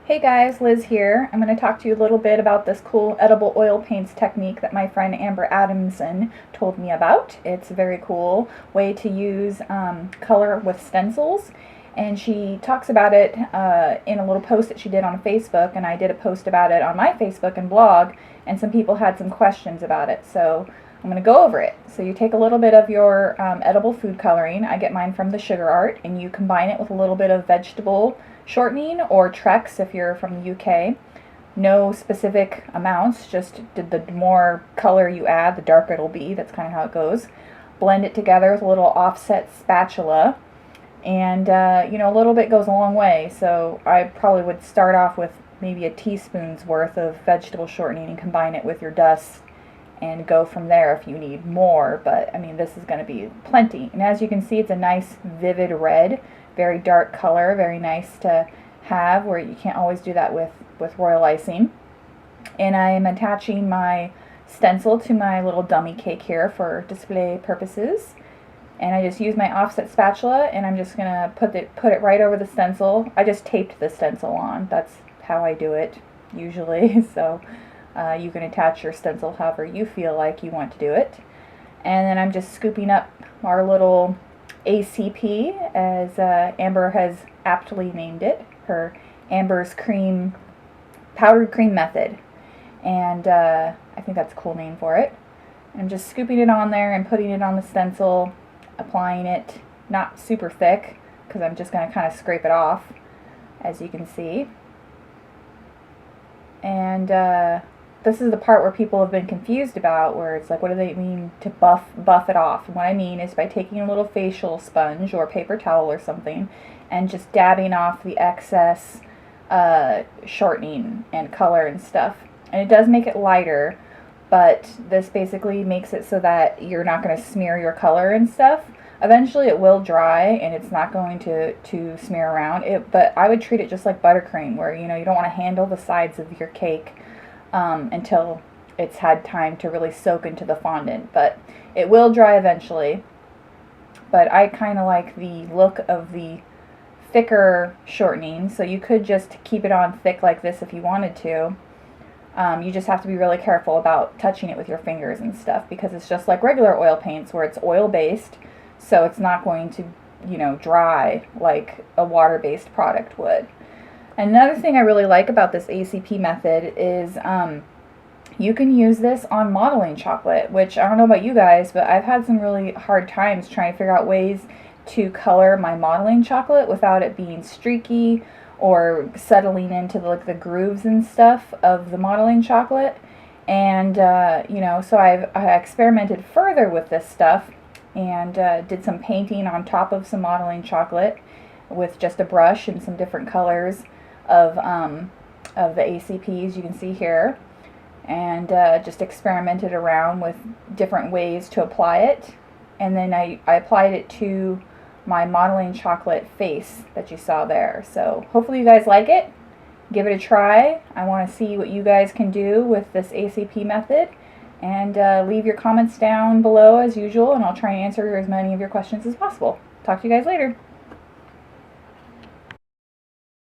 Hey guys, Liz here. I'm going to talk to you a little bit about this cool edible oil paints technique that my friend Amber Adamson told me about. It's a very cool way to use color with stencils, and she talks about it in a little post that she did on Facebook, and I did a post about it on my Facebook and blog, and some people had some questions about it, so I'm going to go over it. So you take a little bit of your edible food coloring. I get mine from the Sugar Art, and you combine it with a little bit of vegetable shortening or Trex if you're from the UK. No specific amounts, just the more color you add, the darker it'll be. That's kind of how it goes. Blend it together with a little offset spatula, and a little bit goes a long way. So I probably would start off with maybe a teaspoon's worth of vegetable shortening and combine it with your dust and go from there if you need more, but I mean this is going to be plenty. And as you can see, it's a nice vivid red, very dark color, very nice to have, where you can't always do that with royal icing. And I am attaching my stencil to my little dummy cake here for display purposes. And I just use my offset spatula, and I'm just going to put it right over the stencil. I just taped the stencil on. That's how I do it usually. So you can attach your stencil however you feel like you want to do it. And then I'm just scooping up our little ACP, as Amber has aptly named it, her Amber's cream, powdered cream method. And I think that's a cool name for it. And I'm just scooping it on there and putting it on the stencil, applying it not super thick because I'm just going to kind of scrape it off, as you can see. And this is the part where people have been confused about, where it's like, what do they mean to buff it off? And what I mean is by taking a little facial sponge or paper towel or something and just dabbing off the excess shortening and color and stuff. And it does make it lighter, but this basically makes it so that you're not going to smear your color and stuff. Eventually it will dry and it's not going to smear around it, but I would treat it just like buttercream, where you don't want to handle the sides of your cake until it's had time to really soak into the fondant, but it will dry eventually. But I kind of like the look of the thicker shortening, so you could just keep it on thick like this if you wanted to. You just have to be really careful about touching it with your fingers and stuff, because it's just like regular oil paints where it's oil based, so it's not going to dry like a water based product would. Another thing I really like about this ACP method is you can use this on modeling chocolate, which I don't know about you guys, but I've had some really hard times trying to figure out ways to color my modeling chocolate without it being streaky or settling into the grooves and stuff of the modeling chocolate. And so I experimented further with this stuff and did some painting on top of some modeling chocolate with just a brush and some different colors of the ACPs you can see here, and just experimented around with different ways to apply it. And then I applied it to my modeling chocolate face that you saw there. So hopefully you guys like it. Give it a try. I want to see what you guys can do with this ACP method, and leave your comments down below as usual, and I'll try and answer as many of your questions as possible. Talk to you guys later.